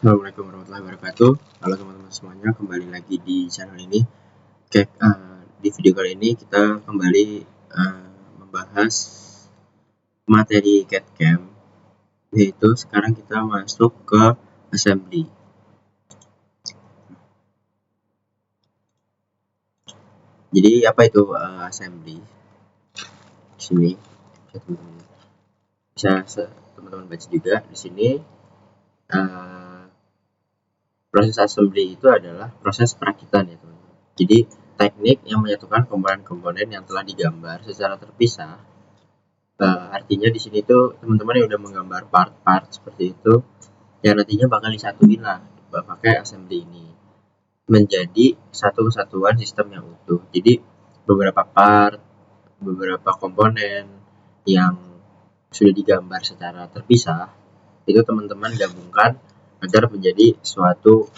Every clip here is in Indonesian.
Assalamualaikum warahmatullahi wabarakatuh. Halo teman-teman semuanya, kembali lagi di channel ini. Oke, di video kali ini kita kembali membahas materi CAD/CAM, yaitu sekarang kita masuk ke assembly. Jadi apa itu assembly? Di sini bisa teman-teman baca juga di sini. Proses assembly itu adalah proses perakitan ya teman-teman. Jadi teknik yang menyatukan komponen-komponen yang telah digambar secara terpisah. Artinya di sini tuh teman-teman yang udah menggambar part-part seperti itu, yang nantinya bakal disatuin lah pakai assembly ini menjadi satu kesatuan sistem yang utuh. Jadi beberapa part, beberapa komponen yang sudah digambar secara terpisah itu teman-teman gabungkan agar menjadi suatu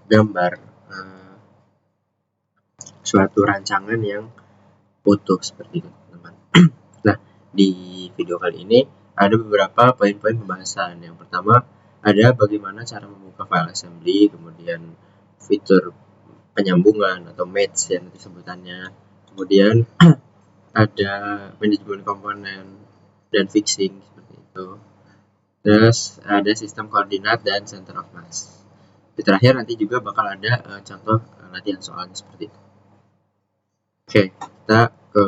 gambar, suatu rancangan yang utuh seperti itu teman-teman. Nah, di video kali ini ada beberapa poin-poin pembahasan. Yang pertama ada bagaimana cara membuka file assembly, kemudian fitur penyambungan atau match yang nanti sebutannya, kemudian ada manajemen komponen dan fixing seperti itu. Terus ada sistem koordinat dan center of mass. Di terakhir nanti juga bakal ada contoh latihan soalnya seperti itu. Oke, kita ke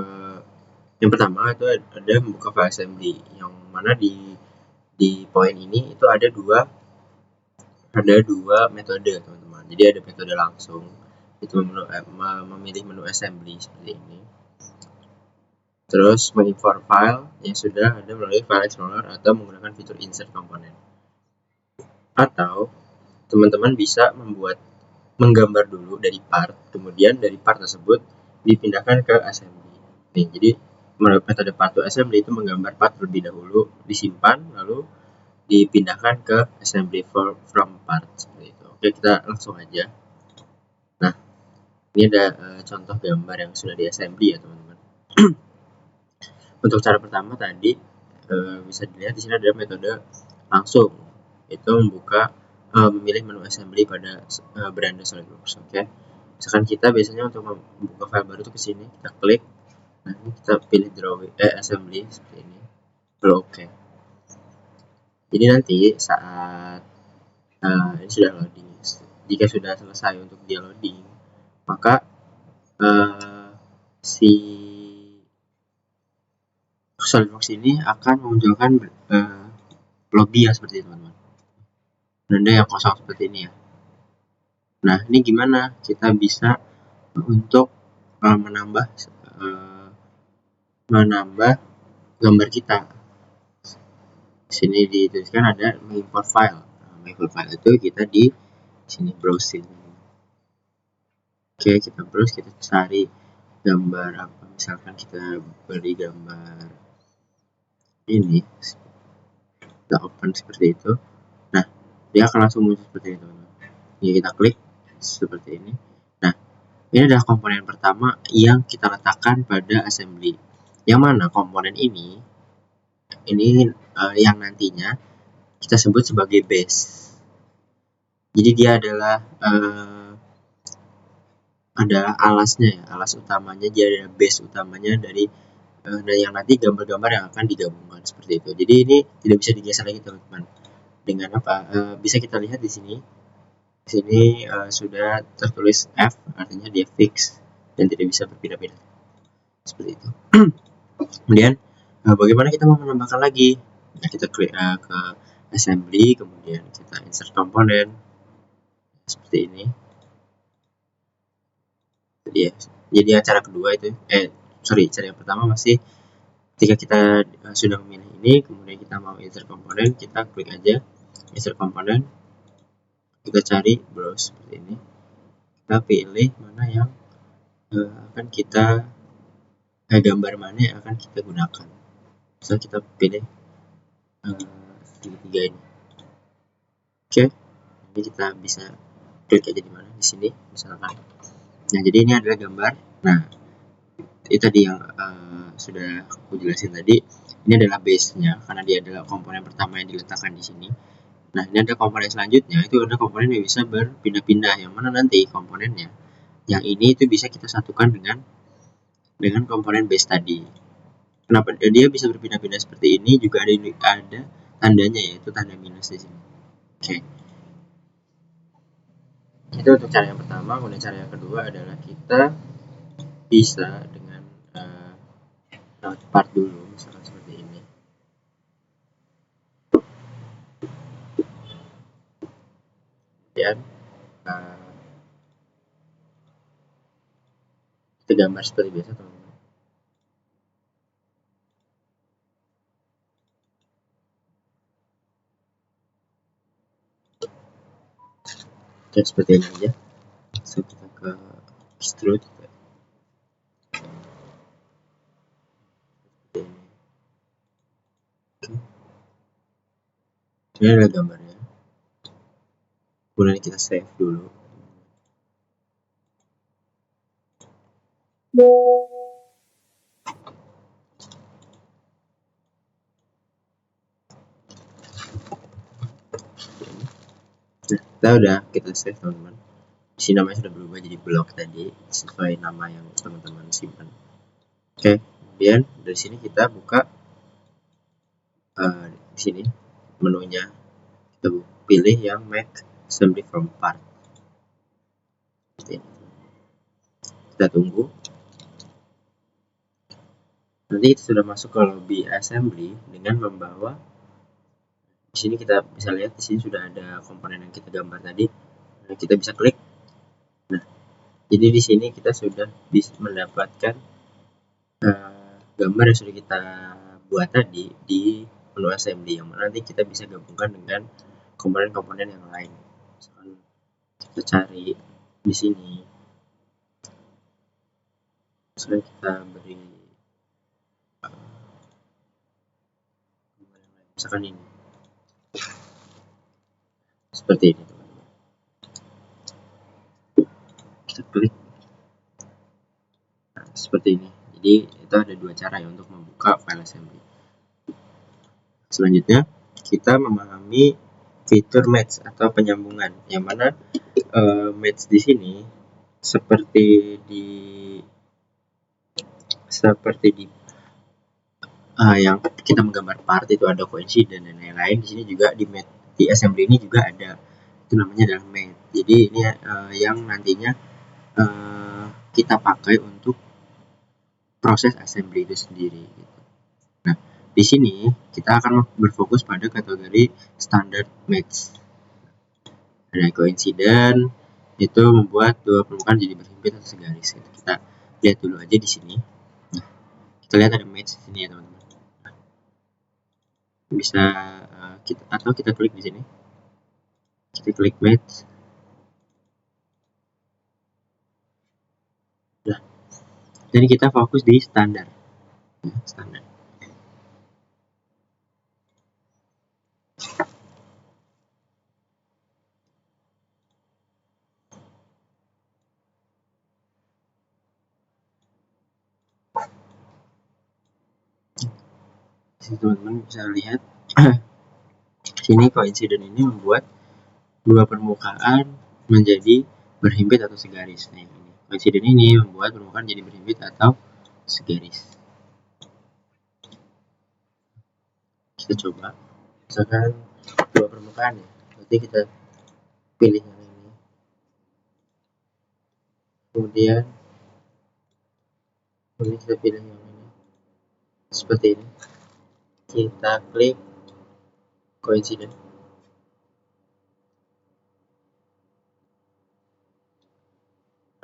yang pertama itu ada membuka file assembly, yang mana di poin ini itu ada dua metode teman-teman. Jadi ada metode langsung, itu memilih menu assembly seperti ini. Terus mengimport file yang sudah ada melalui file explorer atau menggunakan fitur insert component. Atau teman-teman bisa menggambar dulu dari part, kemudian dari part tersebut dipindahkan ke assembly. Nih, jadi menurut metode part to assembly itu menggambar part terlebih dahulu, disimpan, lalu dipindahkan ke assembly from part seperti itu. Oke, kita langsung aja. Nah, ini ada contoh gambar yang sudah di assembly ya teman-teman. Untuk cara pertama tadi bisa dilihat di sini ada metode langsung, itu memilih menu assembly pada beranda SolidWorks. Oke, misalkan kita biasanya untuk membuka file baru itu ke sini, kita klik, nah ini kita pilih assembly seperti ini, lalu oke. Jadi nanti saat ini sudah loading, jika sudah selesai untuk dia loading, maka si SolidWorks ini akan memunculkan lobby ya seperti itu teman-teman, beranda yang kosong seperti ini ya. Nah, ini gimana kita bisa untuk menambah gambar kita. Di sini dituliskan ada mengimport file. Mengimport file itu kita di sini browsing. Oke, kita browse, kita cari gambar apa. Misalkan kita beri gambar ini, kita open seperti itu. Nah, dia akan langsung muncul seperti itu. Jadi kita klik seperti ini. Nah, ini adalah komponen pertama yang kita letakkan pada assembly. Yang mana komponen ini yang nantinya kita sebut sebagai base. Jadi dia adalah alasnya ya, alas utamanya, dia adalah base utamanya dari yang nanti gambar-gambar yang akan digabungkan seperti itu. Jadi ini tidak bisa digeser lagi teman-teman. Dengan apa? Bisa kita lihat di sini. Di sini sudah tertulis F, artinya dia fix dan tidak bisa berpindah-pindah. Seperti itu. Kemudian bagaimana kita mau menambahkan lagi? Nah, kita klik ke assembly, kemudian kita insert komponen seperti ini. Jadi cara kedua itu cara yang pertama masih ketika kita sudah memilih ini, kemudian kita mau insert komponen, kita klik aja insert komponen, kita cari browse seperti ini, kita pilih mana yang akan kita gambar mana yang akan kita gunakan. Misal kita pilih tiga ini. Oke, ini kita bisa klik aja di mana, di sini misalkan. Nah, jadi ini adalah gambar. Nah, itu tadi yang sudah aku jelasin tadi. Ini adalah base-nya karena dia adalah komponen pertama yang diletakkan di sini. Nah, ini ada komponen selanjutnya, itu ada komponen yang bisa berpindah-pindah, yang mana nanti komponennya yang ini itu bisa kita satukan dengan komponen base tadi. Kenapa dia bisa berpindah-pindah seperti ini? Juga ada tandanya, yaitu tanda minus di sini. Oke. Itu untuk cara yang pertama. Kemudian cara yang kedua adalah kita bisa dengan part dulu, misalkan seperti ini. Kemudian kita gambar seperti biasa, teman-teman. Oke, seperti ini aja. So, kita ke extrude. Ini adalah gambarnya. Kemudian kita save dulu. Nah, kita save, teman-teman. Di sini namanya sudah berubah jadi blok tadi, sesuai nama yang teman-teman simpan. Oke, kemudian dari sini kita buka di sini menunya, kita pilih yang make assembly from part. Kita tunggu. Nanti kita sudah masuk ke lobby assembly dengan membawa. Di sini kita bisa lihat, di sini sudah ada komponen yang kita gambar tadi. Nah, kita bisa klik. Nah, jadi di sini kita sudah bisa mendapatkan gambar yang sudah kita buat tadi di menu assembly, yang mana nanti kita bisa gabungkan dengan komponen-komponen yang lain. Misalkan kita cari di sini, misalkan kita beri misalkan ini, seperti ini, teman-teman. Kita klik. Nah, seperti ini. Jadi itu ada dua cara ya untuk membuka file assembly. Selanjutnya kita memahami fitur match atau penyambungan, yang mana match di sini seperti di yang kita menggambar part itu ada coincident dan lain-lain. Di sini juga di assembly ini juga ada, itu namanya adalah match. Jadi ini yang nantinya kita pakai untuk proses assembly itu sendiri gitu. Nah, di sini kita akan berfokus pada kategori standard match. Ada coincident, itu membuat dua permukaan jadi berhimpit atau segaris gitu. Kita lihat dulu aja di sini. Nah, kita lihat ada match di sini ya, teman-teman. Nah, bisa kita klik di sini. Kita klik match. Nah, jadi kita fokus di standar. Standar. Sini teman-teman bisa lihat sini coincident ini membuat dua permukaan menjadi berhimpit atau segaris. Nah, ini coincident ini membuat permukaan jadi berhimpit atau segaris. Kita coba, misalkan dua permukaan ya, berarti kita pilih yang ini, kemudian kita pilih yang ini, seperti ini. Kita klik coincident.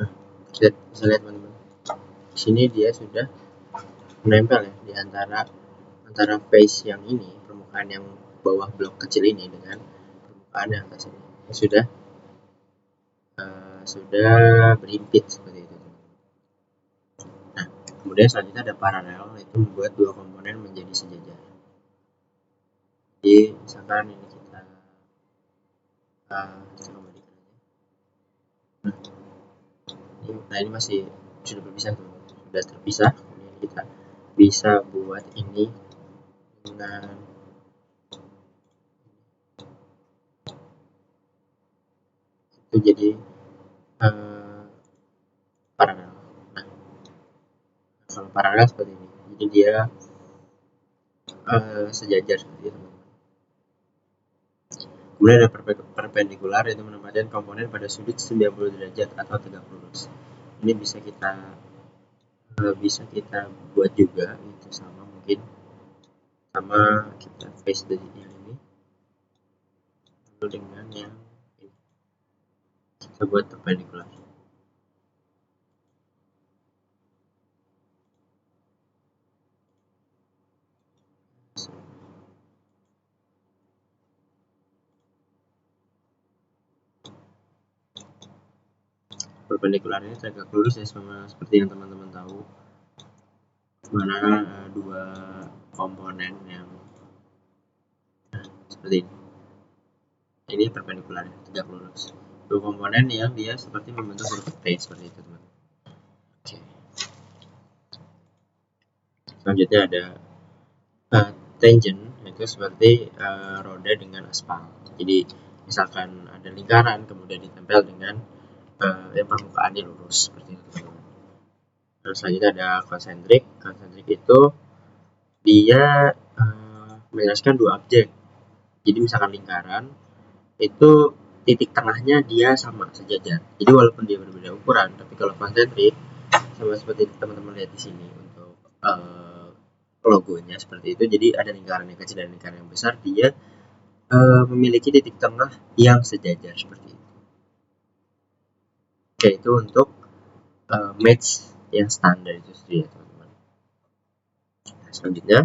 Nah, kita bisa lihat, teman-teman, di sini dia sudah menempel ya di antara face yang ini, permukaan yang bawah blok kecil ini dengan permukaan yang atas ini sudah berhimpit seperti itu. Nah, kemudian selanjutnya ada paralel, itu membuat dua komponen menjadi sejajar. Jadi misalkan ini kita kembalikan aja. Nah, ini masih sudah berpisah, sudah terpisah. Kemudian kita bisa buat ini dengan itu jadi paralel. Nah, kalau paralel seperti ini, jadi dia sejajar seperti itu. Kemudian ada perpendikular, yaitu menempatkan komponen pada sudut 90 derajat atau 30 lurus. Ini bisa kita buat juga, itu sama mungkin sama kita face dari yang ini lalu dengan yang ini kita buat perpendikular. Perpendikular ini tegak lurus ya, sama seperti yang teman-teman tahu, mana dua komponen yang seperti ini. Ini perpendikular tegak lurus. Dua komponen yang dia seperti membentuk huruf T seperti itu, teman-teman. Oke. Selanjutnya ada tangent, itu seperti roda dengan aspal. Jadi misalkan ada lingkaran kemudian ditempel dengan yang permukaannya lurus seperti itu, teman-teman. Terus selanjutnya ada konsentrik. Konsentrik itu dia menjelaskan dua objek. Jadi misalkan lingkaran itu titik tengahnya dia sama sejajar. Jadi walaupun dia berbeda ukuran, tapi kalau konsentrik sama seperti teman-teman lihat di sini untuk logonya seperti itu. Jadi ada lingkaran yang kecil dan lingkaran yang besar, dia memiliki titik tengah yang sejajar seperti itu. Oke, itu untuk match yang standar itu sendiri ya, teman-teman. Nah, selanjutnya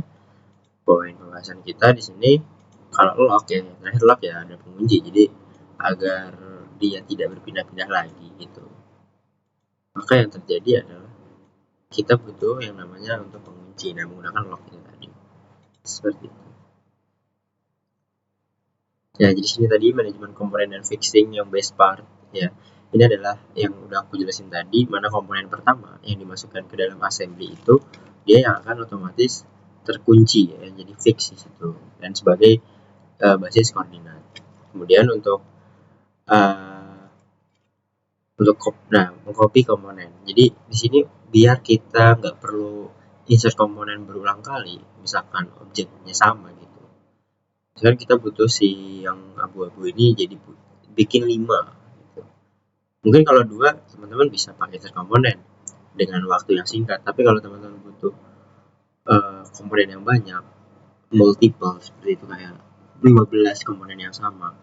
poin pembahasan kita di sini kalau lock ya, terakhir lock ya ada pengunci, jadi agar dia tidak berpindah-pindah lagi gitu. Maka yang terjadi adalah kita butuh yang namanya untuk pengunci, nah menggunakan lock ini tadi seperti itu. Ya, jadi sini tadi manajemen komponen dan fixing yang base part ya. Ini adalah yang udah aku jelasin tadi, mana komponen pertama yang dimasukkan ke dalam assembly itu dia yang akan otomatis terkunci ya, jadi fix di situ dan sebagai basis koordinat. Kemudian untuk mengcopy komponen. Jadi di sini biar kita nggak perlu insert komponen berulang kali, misalkan objeknya sama gitu. Misalkan kita butuh si yang abu-abu ini jadi bikin 5 gitu. Mungkin kalau 2 teman-teman bisa pakai insert komponen dengan waktu yang singkat, tapi kalau teman-teman butuh komponen yang banyak, multiple seperti itu kayak 15 komponen yang sama,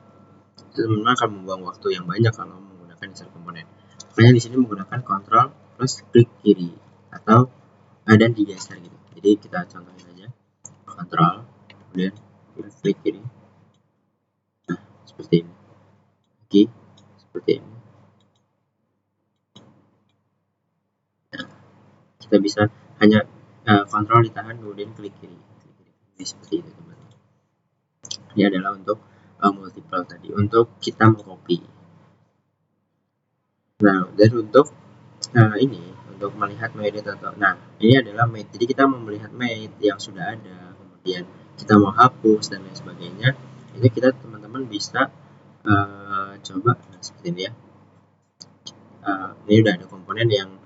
teman-teman akan membuang waktu yang banyak kalau menggunakan insert komponen. Makanya di sini menggunakan kontrol plus klik kiri atau dan digeser gitu. Jadi kita contohin aja, kontrol kemudian klik kiri. Nah, seperti ini. Oke, seperti ini. Nah, kita bisa hanya kontrol ditahan kemudian klik kiri. Jadi seperti itu, teman-teman. Ini adalah untuk multiple tadi, untuk kita mengcopy. Nah, dan untuk ini untuk melihat mate atau ini adalah mate. Jadi kita mau melihat mate yang sudah ada, kemudian kita mau hapus dan lain sebagainya. Itu kita teman-teman bisa coba seperti ini ya. Ini udah ada komponen yang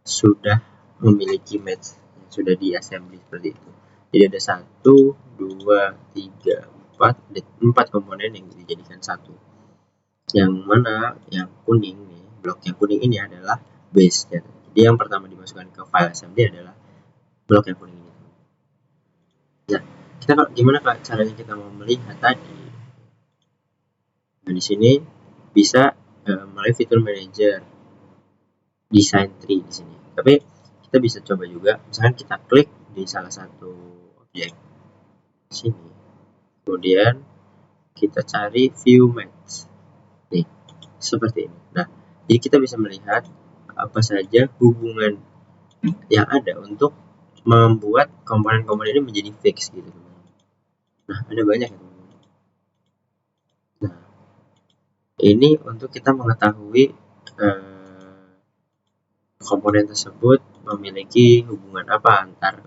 sudah memiliki mate yang sudah di assembly seperti itu. Jadi ada 1, 2, 3, 4 komponen yang dijadikan satu. Yang mana yang kuning nih, blok yang kuning ini adalah base ya. Jadi yang pertama dimasukkan ke file assembly adalah blok yang kuning ini. Nah, kita gimana caranya kita mau melihat tadi? Nah, di sini bisa melalui fitur manager design tree di sini. Tapi kita bisa coba juga, misalkan kita klik di salah satu objek sini, kemudian kita cari view match. Nih, seperti ini. Nah, jadi kita bisa melihat apa saja hubungan yang ada untuk membuat komponen-komponen ini menjadi fix gitu. Nah, ada banyak ya, teman-teman. Nah, ini untuk kita mengetahui komponen tersebut memiliki hubungan apa antar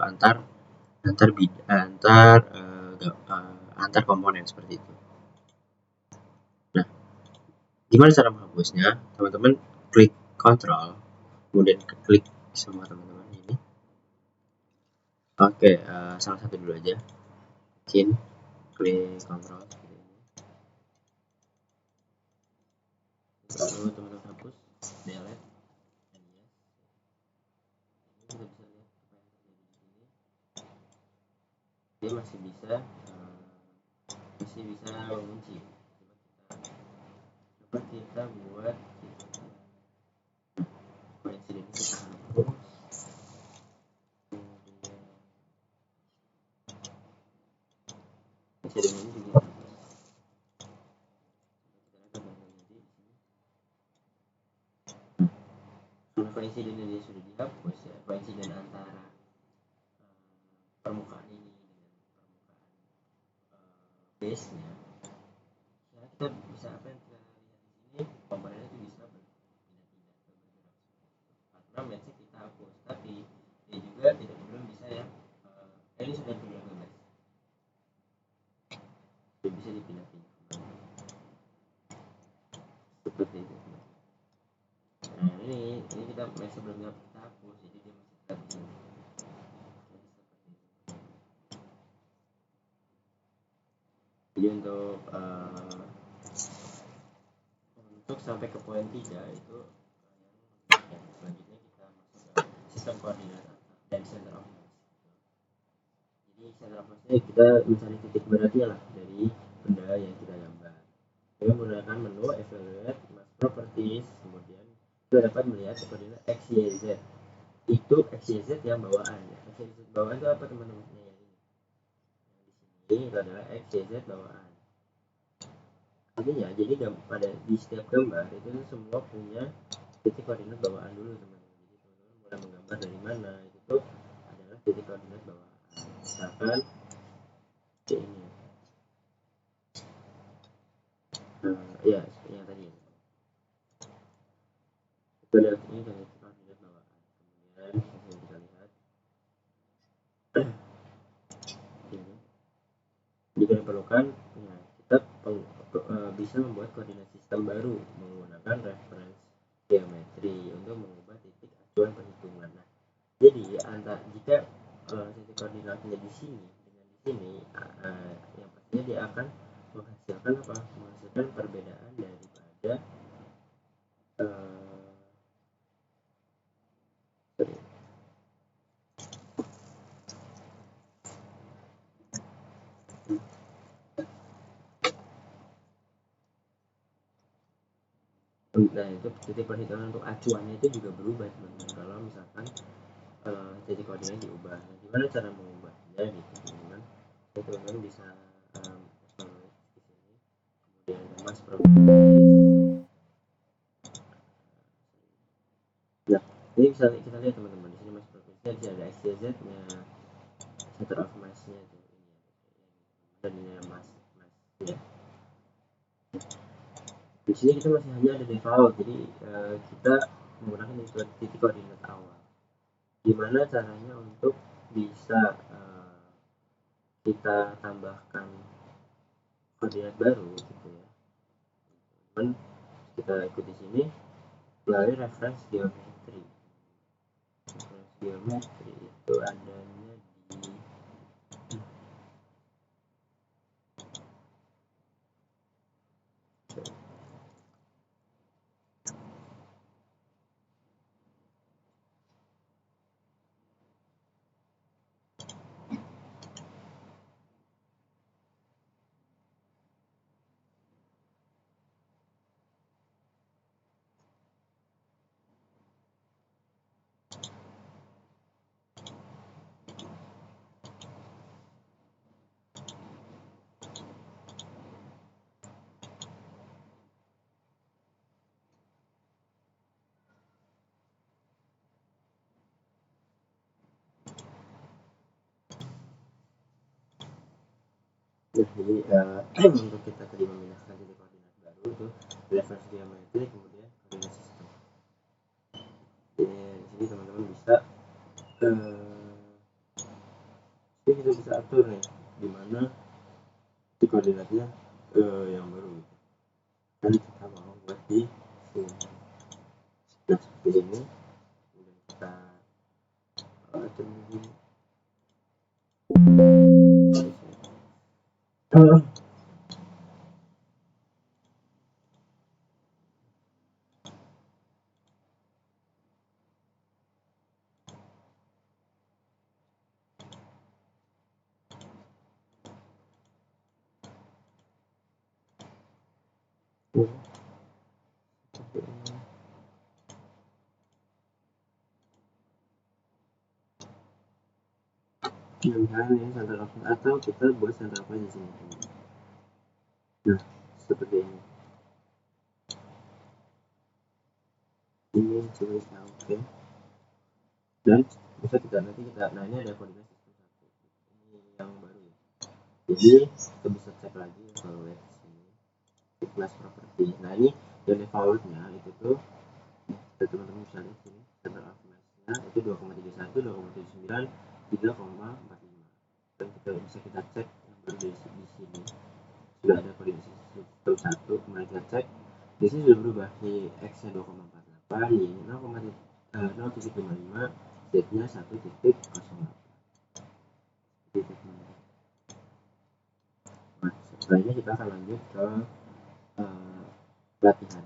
komponen seperti itu. Nah, Gimana cara menghapusnya? Teman-teman klik Ctrl, kemudian klik semua teman-teman ini. Oke, salah satu dulu aja. Mungkin klik Ctrl seperti ini. Lalu teman-teman hapus, delete, dan yes. Ini kita bisa lihat apa yang terjadi di sini. Dia masih bisa mengunci. Coba kita buat koneksi ini kita hapus. Kemudian ini juga karena koinsiden dia sudah dihapus ya, koinsiden antara permukaan ini dengan permukaan base nya ya, kita bisa apa yang kita lihat di sini, komponennya itu bisa berpindah-pindah karena matchnya kita hapus, tapi dia juga belum bisa ya, ini sudah bebas, dia bisa dipindah-pindah seperti itu. Nah ini kita match sebelumnya kita hapus, jadi dia masih tetap di sini. Jadi untuk sampai ke poin 3 itu yang selanjutnya kita masuk ke sistem koordinat dan center of mass. Jadi center of mass-nya kita mencari titik beratnya lah dari benda yang kita gambar. Kita menggunakan menu evaluate mass properties, kemudian kita dapat melihat koordinat x, y, z. Itu x, y, z yang bawaan ya. X, y, z bawaan itu apa teman-teman? Di sini adalah x, y, z bawaan. Artinya jadi pada di setiap gambar itu semua punya titik koordinat bawaan dulu teman-teman. Jadi teman-teman mulai menggambar dari mana itu tuh adalah titik koordinat bawaan. Misalkan ini ya seperti yang tadi itu adalah ini dari titik koordinat bawaan. Kemudian yang kita lihat ini jika diperlukan ya, kita bisa membuat koordinat sistem baru menggunakan reference geometri untuk mengubah titik acuan perhitungan. Nah, jadi jika titik koordinatnya di sini dengan di sini, yang pastinya dia akan menghasilkan perbedaan daripada nah itu titik perhitungan untuk acuannya itu juga berubah teman-teman kalau misalkan titik koordinatnya diubah. Nah, gimana cara mengubahnya gitu teman-teman? Teman-teman bisa di sini, kemudian mas properties. Nah, ini bisa kita lihat teman-teman di sini mas propertiesnya bisa ada XYZ nya, center of mass-nya tuh ini dan ini mas ya. Di sini kita masih hanya ada default, jadi kita menggunakan titik koordinat awal. Gimana caranya untuk bisa kita tambahkan koordinat baru gitu ya, teman kita ikut di sini melalui reference geometri. Reference geometri itu adanya di jadi untuk kita tadi memindahkan titik koordinat baru itu reference geometri, kemudian koordinat sistem. Jadi teman-teman bisa jadi kita bisa atur nih di mana titik koordinatnya yang baru gitu. Dan kita mau buat di sini. Nah seperti ini, kemudian kita tunggu. Misalnya ini center of atau kita buat center of di sini. Nah seperti ini. Ini tulisnya oke. Dan bisa kita nanti nah ini ada koordinasi sistem 1 ini yang baru ya. Jadi kita bisa cek lagi evaluate sini di class property. Nah ini yang evaluate-nya itu tuh teman-teman bisa lihat sini center of mass-nya itu 2,31, 2,79, 3,45. Dan kita bisa kita cek yang baru di sini sudah ada koordinasi sistem 1. Kemarin kita cek di sini sudah berubah, di x-nya 2,48, y 0,755, z-nya 1,08. Nah, selanjutnya kita akan lanjut ke pelatihan.